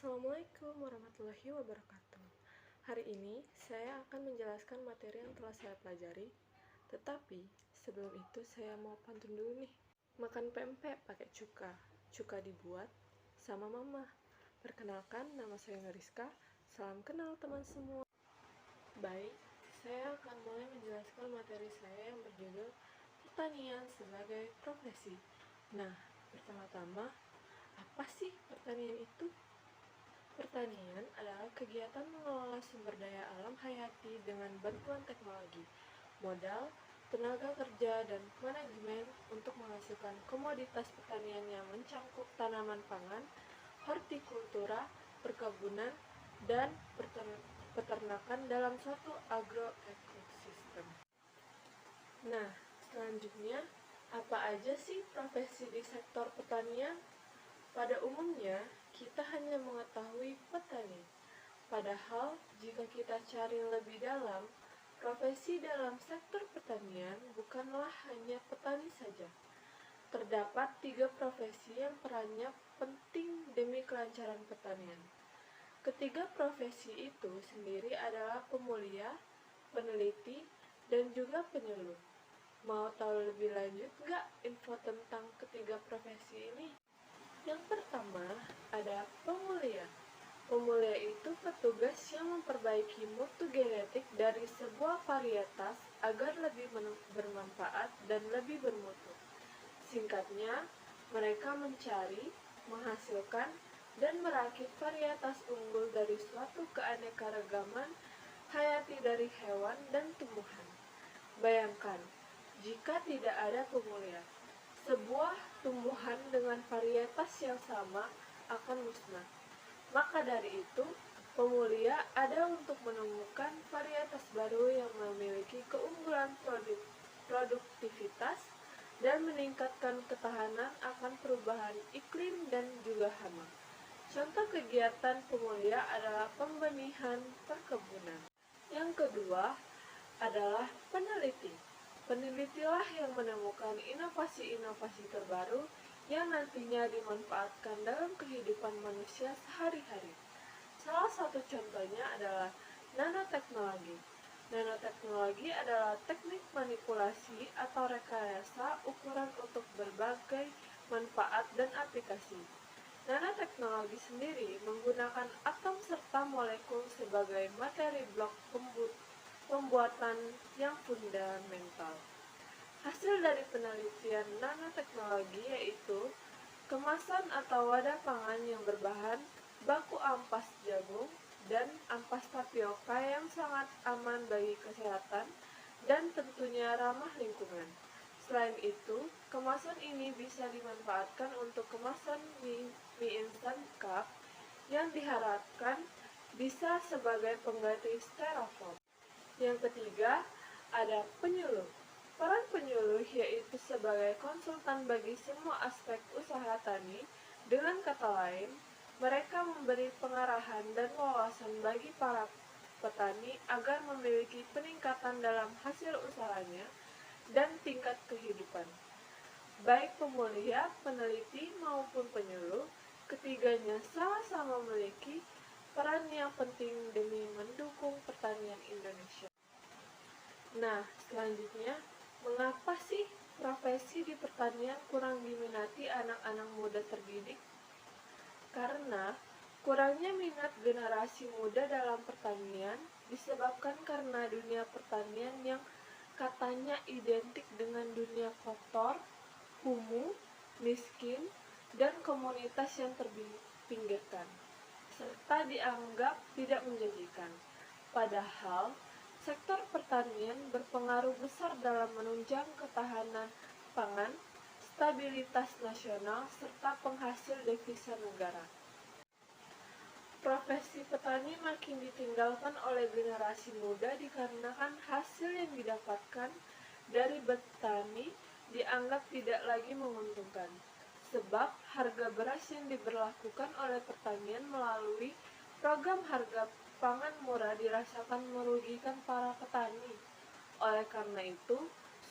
Assalamualaikum warahmatullahi wabarakatuh. Hari ini saya akan menjelaskan materi yang telah saya pelajari. Tetapi sebelum itu saya mau pantun dulu nih. Makan pempek pakai cuka. Cuka dibuat sama mama. Perkenalkan, nama saya Nuriska. Salam kenal teman semua. Baik, saya akan mulai menjelaskan materi saya yang berjudul pertanian sebagai profesi. Nah, pertama-tama, apa sih pertanian itu? Pertanian adalah kegiatan mengelola sumber daya alam hayati dengan bantuan teknologi, modal, tenaga kerja, dan manajemen untuk menghasilkan komoditas pertanian yang mencangkup tanaman pangan, hortikultura, perkebunan, dan peternakan dalam suatu agroekosistem. Nah, selanjutnya, apa aja sih profesi di sektor pertanian? Pada umumnya, kita hanya mengetahui petani. Padahal, jika kita cari lebih dalam, profesi dalam sektor pertanian bukanlah hanya petani saja. Terdapat 3 profesi yang perannya penting demi kelancaran pertanian. Ketiga profesi itu sendiri adalah pemulia, peneliti, dan juga penyuluh. Mau tahu lebih lanjut nggak info tentang ketiga profesi ini? Yang pertama, ada pemulia. Pemulia itu petugas yang memperbaiki mutu genetik dari sebuah varietas agar lebih bermanfaat dan lebih bermutu. Singkatnya, mereka mencari, menghasilkan, dan merakit varietas unggul dari suatu keanekaragaman hayati dari hewan dan tumbuhan. Bayangkan, jika tidak ada pemulia, sebuah tumbuhan dengan varietas yang sama akan musnah. Maka dari itu, pemulia ada untuk menemukan varietas baru yang memiliki keunggulan produktivitas dan meningkatkan ketahanan akan perubahan iklim dan juga hama. Contoh kegiatan pemulia adalah pembenihan perkebunan. Yang kedua adalah peneliti. Penelitilah yang menemukan inovasi-inovasi terbaru yang nantinya dimanfaatkan dalam kehidupan manusia sehari-hari. Salah satu contohnya adalah nanoteknologi. Nanoteknologi adalah teknik manipulasi atau rekayasa ukuran untuk berbagai manfaat dan aplikasi. Nanoteknologi sendiri menggunakan atom serta molekul sebagai materi blok pembuatan yang fundamental. Hasil dari penelitian nanoteknologi yaitu kemasan atau wadah pangan yang berbahan baku ampas jagung dan ampas tapioka yang sangat aman bagi kesehatan dan tentunya ramah lingkungan. Selain itu, kemasan ini bisa dimanfaatkan untuk kemasan mie instan cup yang diharapkan bisa sebagai pengganti styrofoam. Yang ketiga, ada penyuluh. Peran penyuluh yaitu sebagai konsultan bagi semua aspek usaha tani. Dengan kata lain, mereka memberi pengarahan dan wawasan bagi para petani agar memiliki peningkatan dalam hasil usahanya dan tingkat kehidupan. Baik pemulia, peneliti maupun penyuluh, ketiganya sama-sama memiliki peran yang penting demi mendukung pertanian Indonesia. Nah, selanjutnya, mengapa sih profesi di pertanian kurang diminati anak-anak muda terdidik? Karena kurangnya minat generasi muda dalam pertanian disebabkan karena dunia pertanian yang katanya identik dengan dunia kotor, kumuh, miskin, dan komunitas yang terpinggirkan, serta dianggap tidak menjanjikan. Padahal, sektor pertanian berpengaruh besar dalam menunjang ketahanan pangan, stabilitas nasional, serta penghasil devisa negara. Profesi petani makin ditinggalkan oleh generasi muda dikarenakan hasil yang didapatkan dari bertani dianggap tidak lagi menguntungkan, sebab harga beras yang diberlakukan oleh pertanian melalui program harga pangan murah dirasakan merugikan para petani. Oleh karena itu,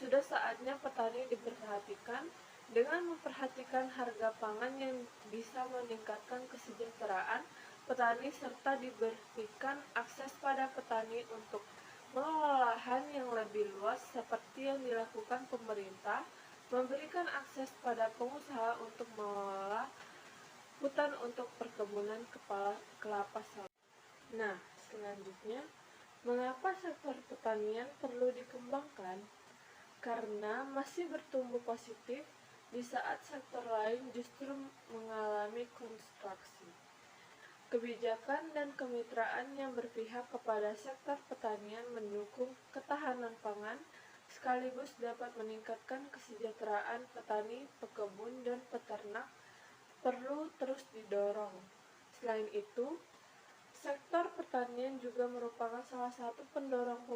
sudah saatnya petani diperhatikan dengan memperhatikan harga pangan yang bisa meningkatkan kesejahteraan petani serta diberikan akses pada petani untuk mengelola lahan yang lebih luas seperti yang dilakukan pemerintah, memberikan akses pada pengusaha untuk mengelola hutan untuk perkebunan kelapa sawit. Nah, selanjutnya, mengapa sektor pertanian perlu dikembangkan? Karena masih bertumbuh positif di saat sektor lain justru mengalami kontraksi. Kebijakan dan kemitraan yang berpihak kepada sektor pertanian mendukung ketahanan pangan, sekaligus dapat meningkatkan kesejahteraan petani, pekebun, dan peternak perlu terus didorong. Selain itu, sektor pertanian juga merupakan salah satu pendorong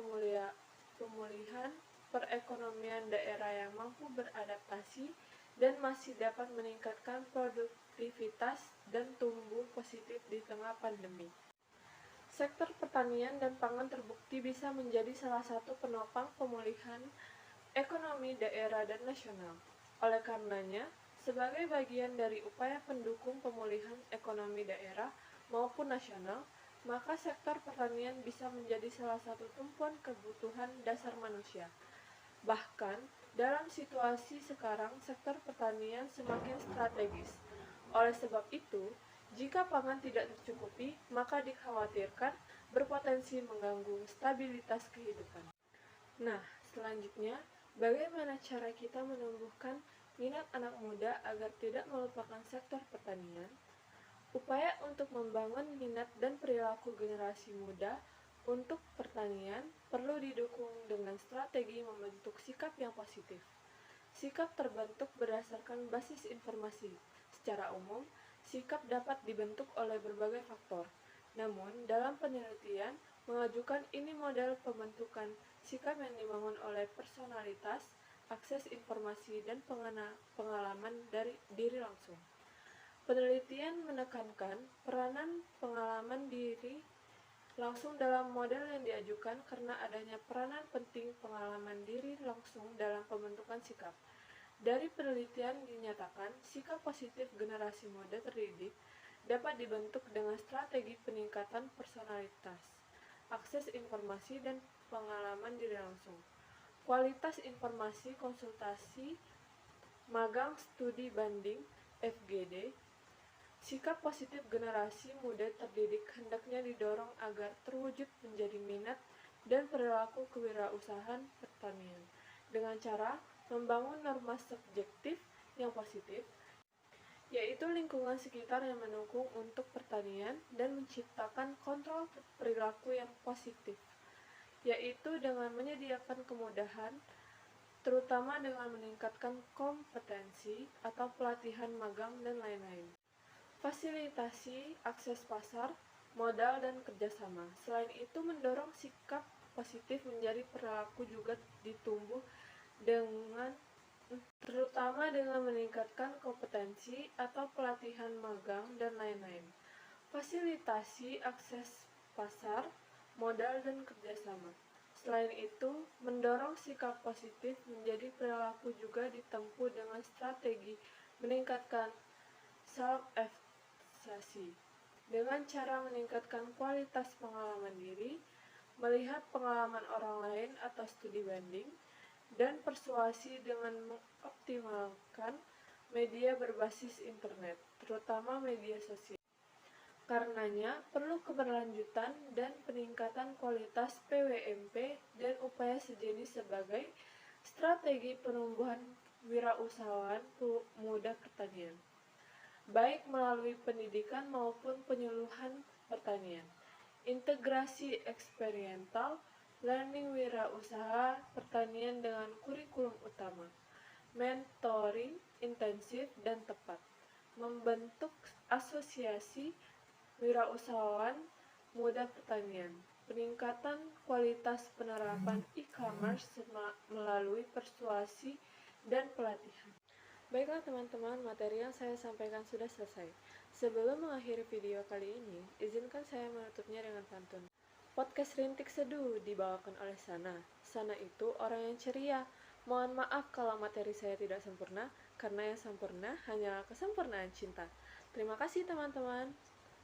pemulihan perekonomian daerah yang mampu beradaptasi dan masih dapat meningkatkan produktivitas dan tumbuh positif di tengah pandemi. Sektor pertanian dan pangan terbukti bisa menjadi salah satu penopang pemulihan ekonomi daerah dan nasional. Oleh karenanya, sebagai bagian dari upaya pendukung pemulihan ekonomi daerah maupun nasional, maka sektor pertanian bisa menjadi salah satu tumpuan kebutuhan dasar manusia. Bahkan, dalam situasi sekarang, sektor pertanian semakin strategis. Oleh sebab itu, jika pangan tidak tercukupi, maka dikhawatirkan berpotensi mengganggu stabilitas kehidupan. Nah, selanjutnya, bagaimana cara kita menumbuhkan minat anak muda agar tidak melupakan sektor pertanian? Upaya untuk membangun minat dan perilaku generasi muda untuk pertanian perlu didukung dengan strategi membentuk sikap yang positif. Sikap terbentuk berdasarkan basis informasi. Secara umum, sikap dapat dibentuk oleh berbagai faktor. Namun, dalam penelitian, mengajukan ini model pembentukan sikap yang dibangun oleh personalitas, akses informasi, dan pengalaman dari diri langsung. Penelitian menekankan peranan pengalaman diri langsung dalam model yang diajukan karena adanya peranan penting pengalaman diri langsung dalam pembentukan sikap. Dari penelitian dinyatakan, sikap positif generasi muda terdidik dapat dibentuk dengan strategi peningkatan personalitas, akses informasi, dan pengalaman diri langsung. Kualitas informasi konsultasi, magang studi banding, FGD. Sikap positif generasi muda terdidik hendaknya didorong agar terwujud menjadi minat dan perilaku kewirausahaan pertanian dengan cara membangun norma subjektif yang positif, yaitu lingkungan sekitar yang mendukung untuk pertanian, dan menciptakan kontrol perilaku yang positif, yaitu dengan menyediakan kemudahan, terutama dengan meningkatkan kompetensi atau pelatihan magang dan lain-lain. Fasilitasi akses pasar, modal, dan kerjasama. Selain itu, mendorong sikap positif menjadi perilaku juga ditumbuh dengan terutama dengan meningkatkan kompetensi atau pelatihan magang dan lain-lain. Fasilitasi akses pasar, modal, dan kerjasama. Selain itu, mendorong sikap positif menjadi perilaku juga ditempuh dengan strategi meningkatkan self-efficacy dengan cara meningkatkan kualitas pengalaman diri, melihat pengalaman orang lain atau studi banding, dan persuasi dengan mengoptimalkan media berbasis internet, terutama media sosial. Karenanya, perlu keberlanjutan dan peningkatan kualitas PWMP dan upaya sejenis sebagai strategi penumbuhan wirausahawan muda pertanian, baik melalui pendidikan maupun penyuluhan pertanian, integrasi eksperimental, learning wirausaha pertanian dengan kurikulum utama, mentoring intensif dan tepat, membentuk asosiasi wirausahawan muda pertanian, peningkatan kualitas penerapan e-commerce melalui persuasi dan pelatihan. Baiklah teman-teman, materi yang saya sampaikan sudah selesai. Sebelum mengakhiri video kali ini, izinkan saya menutupnya dengan pantun. Podcast Rintik Seduh dibawakan oleh Sana. Sana itu orang yang ceria. Mohon maaf kalau materi saya tidak sempurna, karena yang sempurna hanyalah kesempurnaan cinta. Terima kasih teman-teman.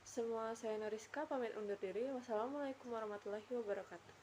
Semua saya Noriska pamit undur diri. Wassalamualaikum warahmatullahi wabarakatuh.